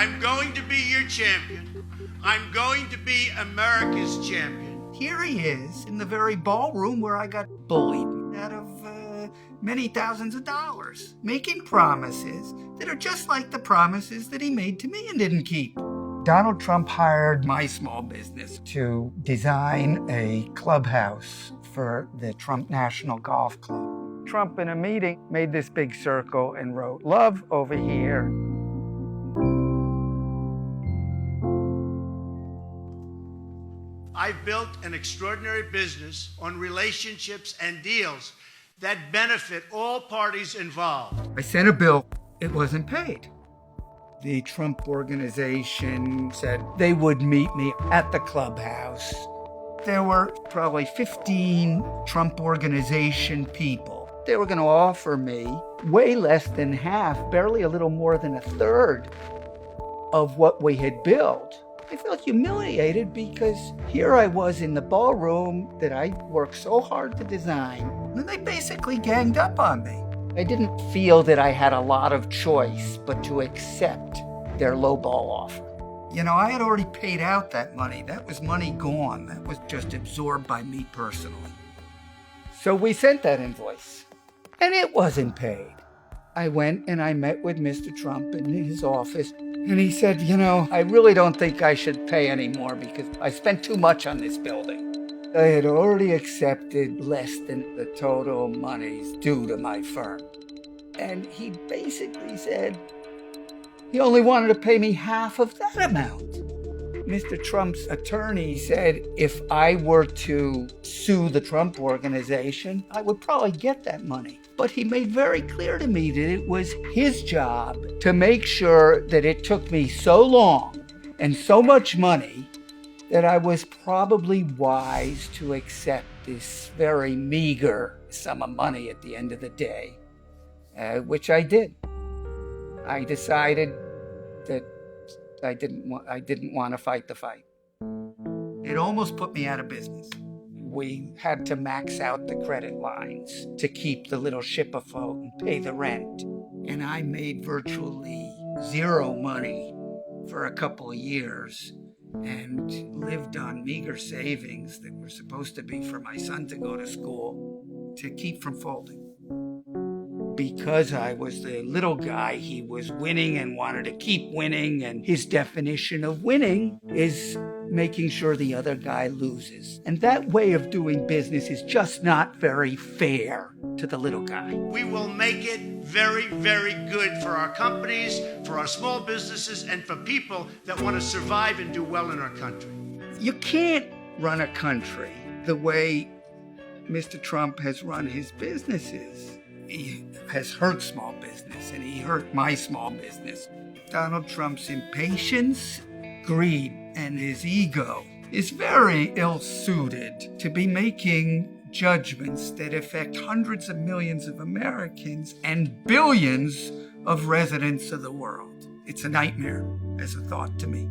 I'm going to be your champion. I'm going to be America's champion. Here he is in the very ballroom where I got bullied out of many thousands of dollars, making promises that are just like the promises that he made to me and didn't keep. Donald Trump hired my small business to design a clubhouse for the Trump National Golf Club. Trump, in a meeting, made this big circle and wrote, "Love over here." I've built an extraordinary business on relationships and deals that benefit all parties involved. I sent a bill. It wasn't paid. The Trump organization said they would meet me at the clubhouse. There were probably 15 Trump organization people. They were going to offer me way less than half, barely a little more than a third of what we had built. I felt humiliated because here I was in the ballroom that I worked so hard to design, and they basically ganged up on me. I didn't feel that I had a lot of choice but to accept their lowball offer. You know, I had already paid out that money. That was money gone. That was just absorbed by me personally. So we sent that invoice, and it wasn't paid. I went and I met with Mr. Trump in his office, and he said, "You know, I really don't think I should pay anymore because I spent too much on this building." I had already accepted less than the total monies due to my firm. And he basically said he only wanted to pay me half of that amount. Mr. Trump's attorney said if I were to sue the Trump organization, I would probably get that money. But he made very clear to me that it was his job to make sure that it took me so long and so much money that I was probably wise to accept this very meager sum of money at the end of the day, which I did. I decided that I didn't want to fight the fight. It almost put me out of business. We had to max out the credit lines to keep the little ship afloat and pay the rent. And I made virtually zero money for a couple of years and lived on meager savings that were supposed to be for my son to go to school to keep from folding. Because I was the little guy, he was winning and wanted to keep winning, and his definition of winning is making sure the other guy loses. And that way of doing business is just not very fair to the little guy. We will make it very, very good for our companies, for our small businesses, and for people that want to survive and do well in our country. You can't run a country the way Mr. Trump has run his businesses. He has hurt small business, and he hurt my small business. Donald Trump's impatience, greed, and his ego is very ill-suited to be making judgments that affect hundreds of millions of Americans and billions of residents of the world. It's a nightmare as a thought to me.